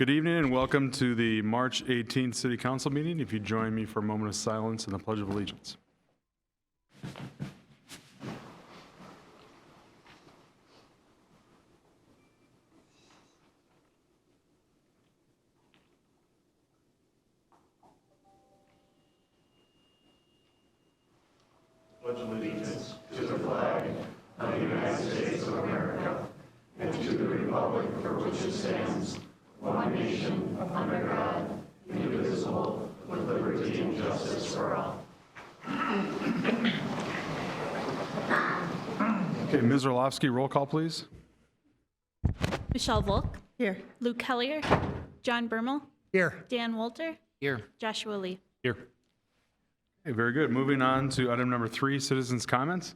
Good evening and welcome to the March 18th City Council meeting. If you join me for a moment of silence and the Pledge of Allegiance. Pledge allegiance to the flag of the United States of America and to the republic for which it stands, one nation, under God, indivisible, with liberty and justice for all. Okay, Ms. Orlovsky, roll call, please. Michelle Volk. Here. Luke Hellier. John Bermel. Here. Dan Wolter. Here. Joshua Lee. Here. Okay, very good. Moving on to item number 3, citizens' comments.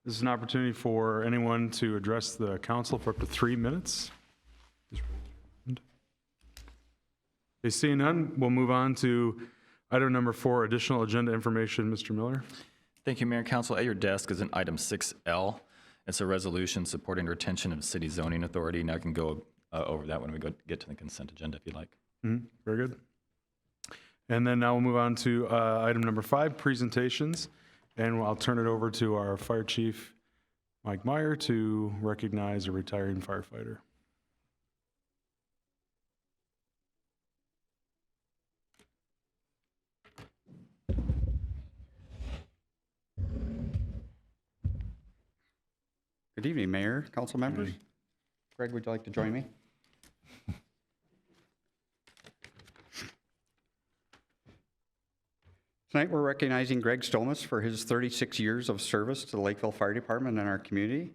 This is an opportunity for anyone to address the council for up to 3 minutes. Okay, seeing none, we'll move on to item number 4, additional agenda information. Mr. Miller. Thank you, Mayor and Council. At your desk is an item 6L. It's a resolution supporting retention of city zoning authority. Now I can go over that when we get to the consent agenda if you'd like. Very good. And then now we'll move on to item number 5, presentations. And I'll turn it over to our Fire Chief, Mike Meyer, to recognize a retiring firefighter. Good evening, Mayor, council members. Greg, would you like to join me? Tonight, we're recognizing Greg Stomas for his 36 years of service to the Lakeville Fire Department and our community.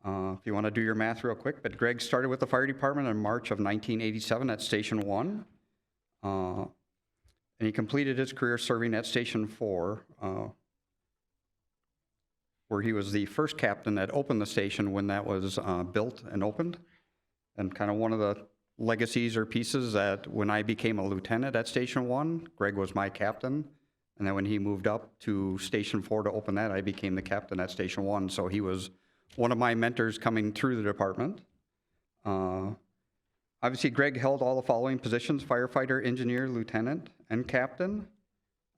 If you want to do your math real quick, but Greg started with the fire department in March of 1987 at Station 1. And he completed his career serving at Station 4, where he was the first captain that opened the station when that was built and opened. And kind of one of the legacies or pieces that when I became a lieutenant at Station 1, Greg was my captain. And then when he moved up to Station 4 to open that, I became the captain at Station 1. So he was one of my mentors coming through the department. Obviously, Greg held all the following positions: firefighter, engineer, lieutenant, and captain.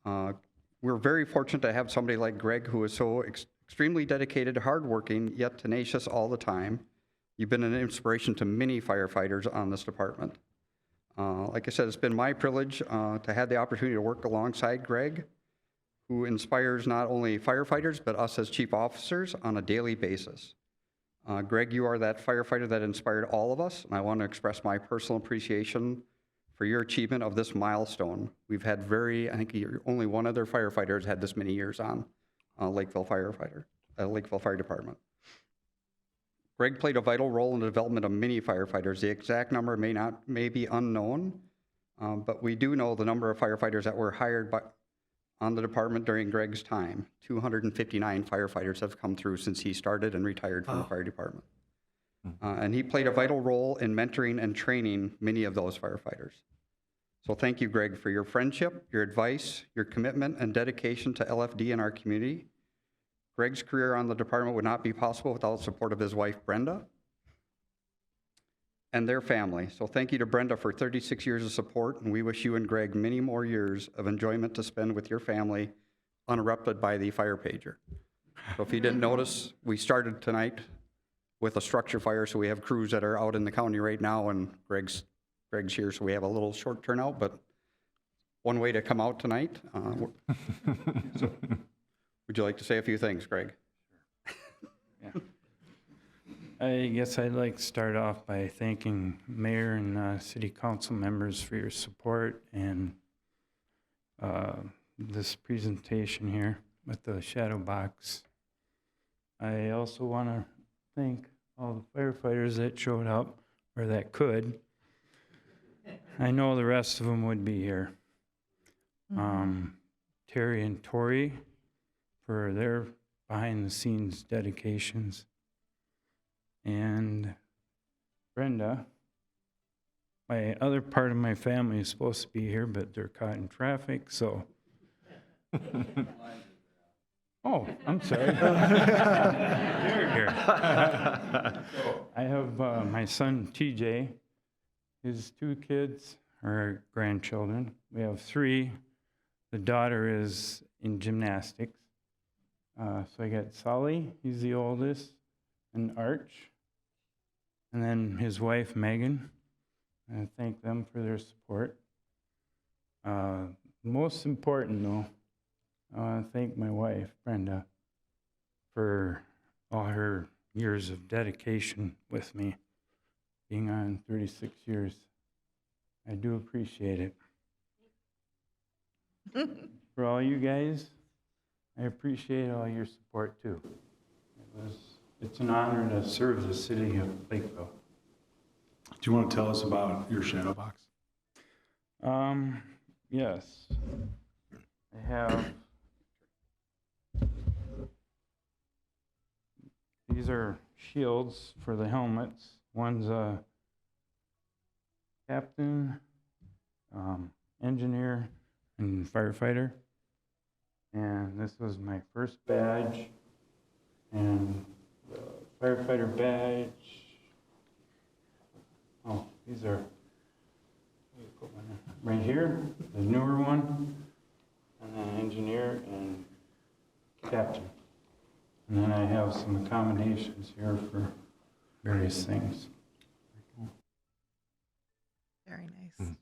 We're very fortunate to have somebody like Greg who is so extremely dedicated, hardworking, yet tenacious all the time. You've been an inspiration to many firefighters on this department. Like I said, it's been my privilege to have the opportunity to work alongside Greg, who inspires not only firefighters, but us as chief officers on a daily basis. Greg, you are that firefighter that inspired all of us, and I want to express my personal appreciation for your achievement of this milestone. We've had I think only one other firefighter has had this many years on Lakeville Fire Department. Greg played a vital role in the development of many firefighters. The exact number may be unknown, but we do know the number of firefighters that were hired on the department during Greg's time. 259 firefighters have come through since he started and retired from the fire department. And he played a vital role in mentoring and training many of those firefighters. So thank you, Greg, for your friendship, your advice, your commitment and dedication to LFD and our community. Greg's career on the department would not be possible without the support of his wife, Brenda, and their family. So thank you to Brenda for 36 years of support, and we wish you and Greg many more years of enjoyment to spend with your family, uninterrupted by the fire pager. So if you didn't notice, we started tonight with a structure fire, so we have crews that are out in the county right now, and Greg's here, so we have a little short turnout, but one way to come out tonight. So, would you like to say a few things, Greg? Yeah. I guess I'd like to start off by thanking Mayor and City Council members for your support and this presentation here with the shadow box. I also want to thank all the firefighters that showed up, or that could. I know the rest of them would be here. Terry and Tori for their behind-the-scenes dedications. And Brenda, my other part of my family is supposed to be here, but they're caught in traffic, so. Oh, I'm sorry. You're here. I have my son, TJ, his 2 kids are grandchildren. We have 3. The daughter is in gymnastics. So I got Sully, he's the oldest, and Arch, and then his wife, Megan. I thank them for their support. Most important, though, I want to thank my wife, Brenda, for all her years of dedication with me, being on 36 years. I do appreciate it. For all you guys, I appreciate all your support too. It's an honor to serve the city of Lakeville. Do you want to tell us about your shadow box? Yes. I have, these are shields for the helmets. One's a captain, engineer, and firefighter. And this was my first badge, and the firefighter badge. Oh, these are right here, the newer one, and then engineer and captain. And then I have some accommodations here for various things. Very nice.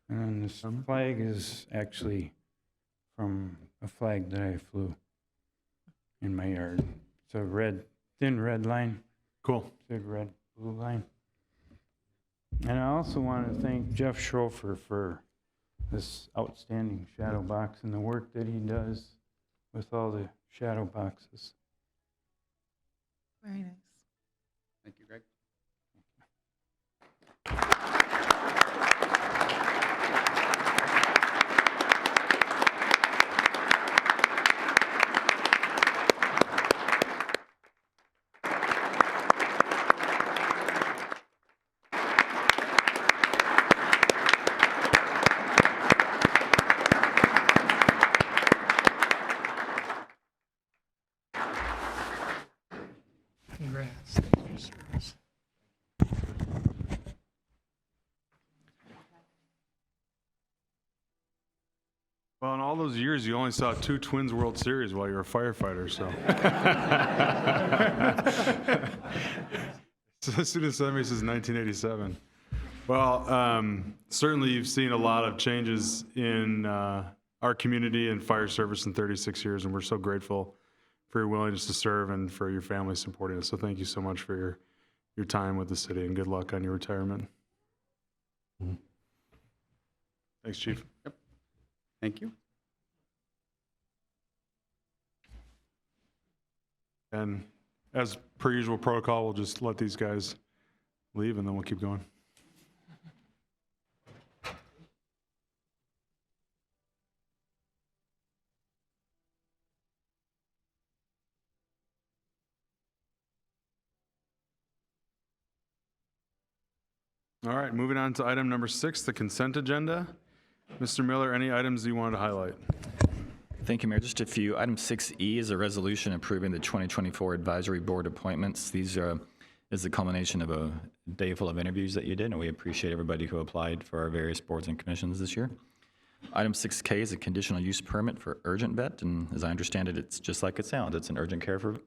And then this flag is actually from a flag that I flew in my yard. It's a red, thin red line, Cool. big red, blue line. And I also want to thank Jeff Schrofer for this outstanding shadow box and the work that he does with all the shadow boxes. Very nice. Thank you, Greg. Congrats. Thank you for your service. Well, in all those years, you only saw 2 Twins World Series while you were a firefighter, so. So student assembly since 1987. Well, certainly you've seen a lot of changes in our community and fire service in 36 years, and we're so grateful for your willingness to serve and for your family supporting us. So thank you so much for your time with the city, and good luck on your retirement. Thanks, Chief. Thank you. And as per usual protocol, we'll just let these guys leave and then we'll keep going. All right, moving on to item number 6, the consent agenda. Mr. Miller, any items you wanted to highlight? Thank you, Mayor. Just a few. Item 6E is a resolution approving the 2024 advisory board appointments. These is the culmination of a day full of interviews that you did, and we appreciate everybody who applied for our various boards and commissions this year. Item 6K is a conditional use permit for Urgent Vet, and as I understand it, it's just like it sounds. It's an urgent care for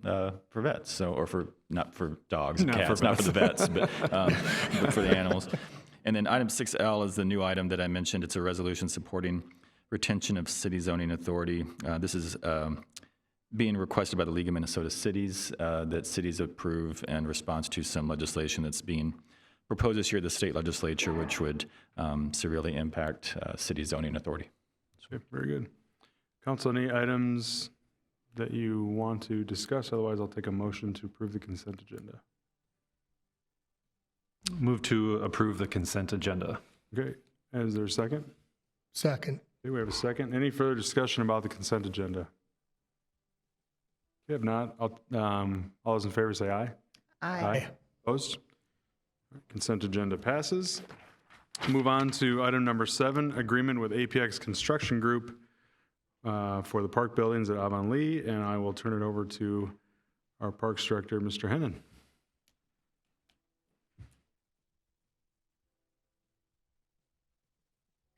vets, so or for not for dogs and cats, not for the vets, but for the animals. And then item 6L is the new item that I mentioned. It's a resolution supporting retention of city zoning authority. This is being requested by the League of Minnesota Cities that cities approve in response to some legislation that's being proposed this year at the state legislature, which would severely impact city zoning authority. Okay, very good. Council, any items that you want to discuss? Otherwise, I'll take a motion to approve the consent agenda. Move to approve the consent agenda. Okay, is there a second? Second. Okay, we have a second. Any further discussion about the consent agenda? Okay, if not, all those in favor say aye. Aye. Opposed? Consent agenda passes. Move on to item number 7, agreement with APX Construction Group for the park buildings at Avon Lee, and I will turn it over to our Parks Director, Mr. Hennon.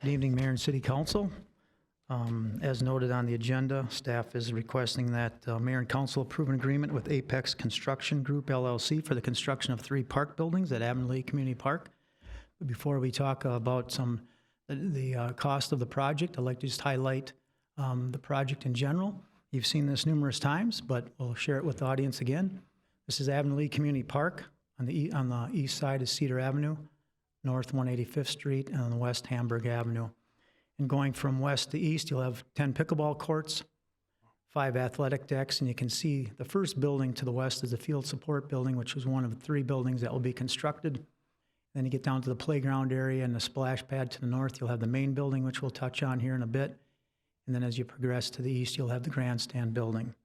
Good evening, Mayor and City Council. As noted on the agenda, staff is requesting that Mayor and Council approve an agreement with Apex Construction Group LLC for the construction of 3 park buildings at Avonlea Community Park. But before we talk about the cost of the project, I'd like to just highlight the project in general. You've seen this numerous times, but we'll share it with the audience again. This is Avonlea Community Park. On the east side is Cedar Avenue, north 185th Street, and on the west Hamburg Avenue. And going from west to east, you'll have 10 pickleball courts, 5 athletic decks, and you can see the first building to the west is the field support building, which is one of 3 buildings that will be constructed. Then you get down to the playground area and the splash pad to the north. You'll have the main building, which we'll touch on here in a bit. And then as you progress to the east, you'll have the grandstand building.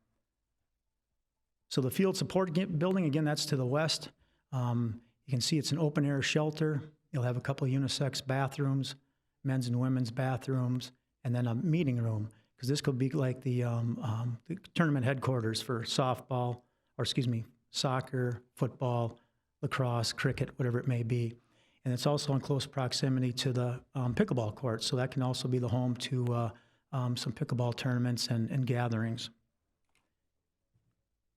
So the field support building, again, that's to the west. You can see it's an open-air shelter. You'll have a couple of unisex bathrooms, men's and women's bathrooms, and then a meeting room, because this could be like the tournament headquarters for soccer, football, lacrosse, cricket, whatever it may be. And it's also in close proximity to the pickleball court, so that can also be the home to some pickleball tournaments and gatherings.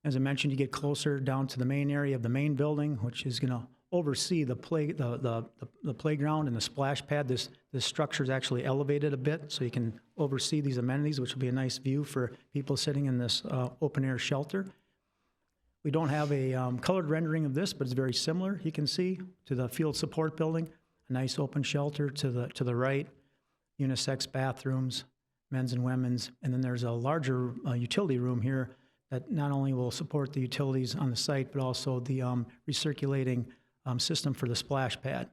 As I mentioned, you get closer down to the main area of the main building, which is going to oversee the playground and the splash pad. This structure is actually elevated a bit, so you can oversee these amenities, which will be a nice view for people sitting in this open-air shelter. We don't have a colored rendering of this, but it's very similar, you can see, to the field support building. A nice open shelter to the right, unisex bathrooms, men's and women's, and then there's a larger utility room here that not only will support the utilities on the site, but also the recirculating system for the splash pad.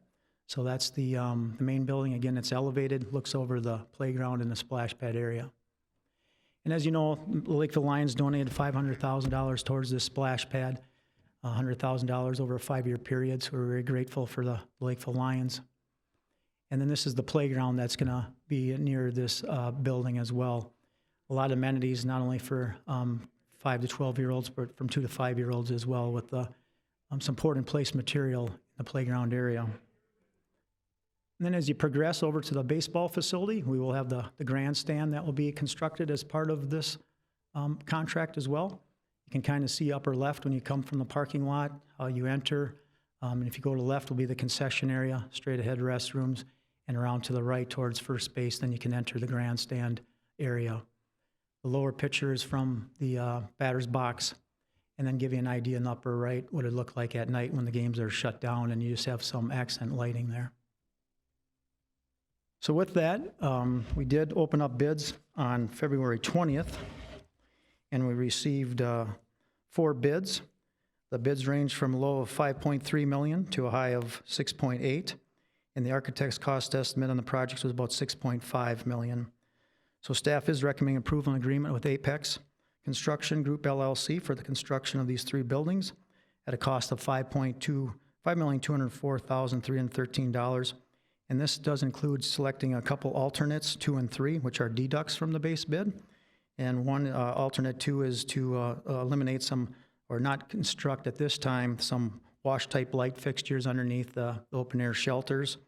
So that's the main building. Again, it's elevated, looks over the playground and the splash pad area. And as you know, the Lakeville Lions donated $500,000 towards this splash pad, $100,000 over a 5-year period, so we're very grateful for the Lakeville Lions. And then this is the playground that's going to be near this building as well. A lot of amenities, not only for 5 to 12-year-olds, but from 2 to 5-year-olds as well, with some poured-in-place material in the playground area. And then as you progress over to the baseball facility, we will have the grandstand that will be constructed as part of this contract as well. You can kind of see upper left when you come from the parking lot, how you enter. And if you go to the left, will be the concession area, straight ahead restrooms, and around to the right towards first base, then you can enter the grandstand area. The lower picture is from the batter's box, and then give you an idea in the upper right what it looked like at night when the games are shut down and you just have some accent lighting there. So with that, we did open up bids on February 20th, and we received 4 bids. The bids range from a low of $5.3 million to a high of $6.8, and the architect's cost estimate on the project was about $6.5 million. So staff is recommending approval and agreement with Apex Construction Group LLC for the construction of these 3 buildings at a cost of $5,204,313. And this does include selecting a couple alternates, 2 and 3, which are deducts from the base bid. And one alternate 2 is to eliminate some, or not construct at this time, some wash-type light fixtures underneath the open-air shelters.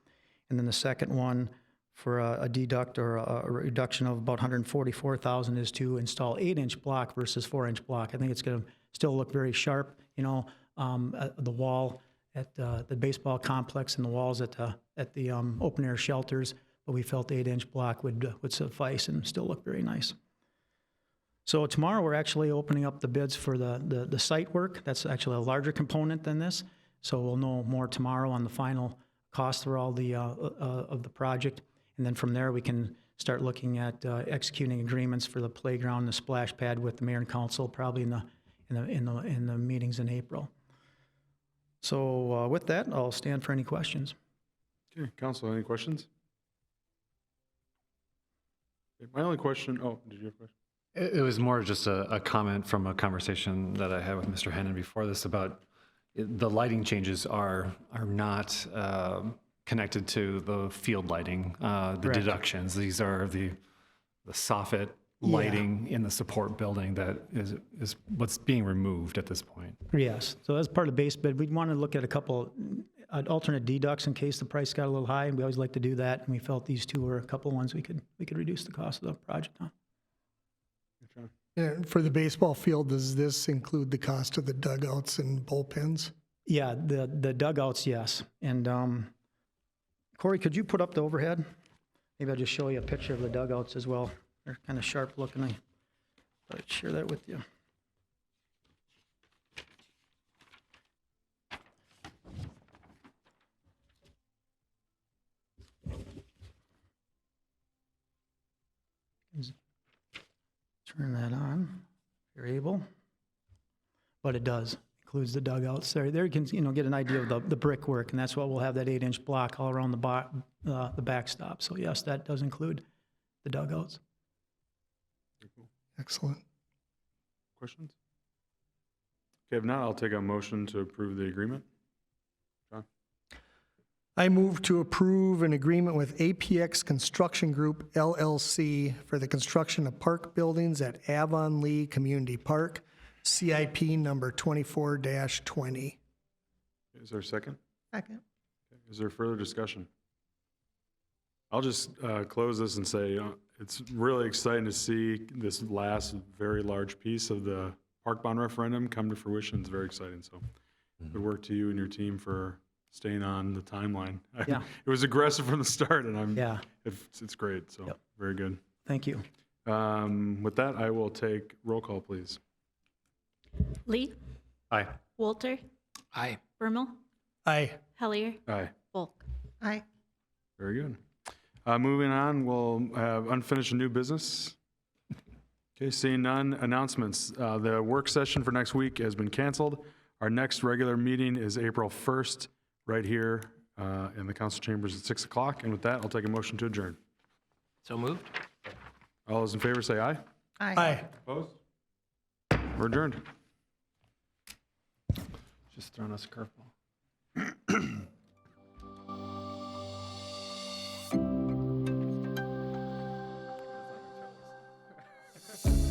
And then the second one, for a deduct or a reduction of about $144,000, is to install 8-inch block versus 4-inch block. I think it's going to still look very sharp, you know, the wall at the baseball complex and the walls at the open air shelters, but we felt 8-inch block would suffice and still look very nice. So tomorrow we're actually opening up the bids for the site work. That's actually a larger component than this, so we'll know more tomorrow on the final cost for all the of the project. And then from there, we can start looking at executing agreements for the playground, the splash pad with the mayor and council, probably in the meetings in April. So with that, I'll stand for any questions. Okay, council, any questions? My only question, oh, did you have a question? It was more just a comment from a conversation that I had with Mr. Hennon before this about the lighting changes are not connected to the field lighting, the Correct. deductions. These are the soffit lighting in the support building that is what's being removed at this point. Yes. So as part of base bid, we'd want to look at a couple alternate deducts in case the price got a little high, and we always like to do that, and we felt these two were a couple ones we could reduce the cost of the project on. And for the baseball field, does this include the cost of the dugouts and bullpens? Yeah, the dugouts, yes. And Corey, could you put up the overhead? Maybe I'll just show you a picture of the dugouts as well. They're kind of sharp looking. I thought I'd share that with you. Turn that on, if you're able. But it does, includes the dugouts. There you can, get an idea of the brickwork, and that's why we'll have that 8-inch block all around the backstop. So yes, that does include the dugouts. Excellent. Questions? Okay, if not, I'll take a motion to approve the agreement. John? I move to approve an agreement with APX Construction Group LLC for the construction of park buildings at Avon Lee Community Park, CIP number 24-20. Is there a second? Second. Is there further discussion? I'll just close this and say it's really exciting to see this last very large piece of the park bond referendum come to fruition. It's very exciting. So good work to you and your team for staying on the timeline. Yeah. It was aggressive from the start, and Yeah. it's great. So Yep. very good. Thank you. With that, I will take roll call, please. Lee, Aye. Walter, Aye. Bermel, Aye. Hellier, Aye. Volk. Aye. Very good. Moving on, we'll have unfinished new business. Okay, seeing none, announcements. The work session for next week has been canceled. Our next regular meeting is April 1st, right here in the council chambers at 6 o'clock. And with that, I'll take a motion to adjourn. So moved? All those in favor say aye. Aye. Opposed? We're adjourned. Just throwing us a curveball.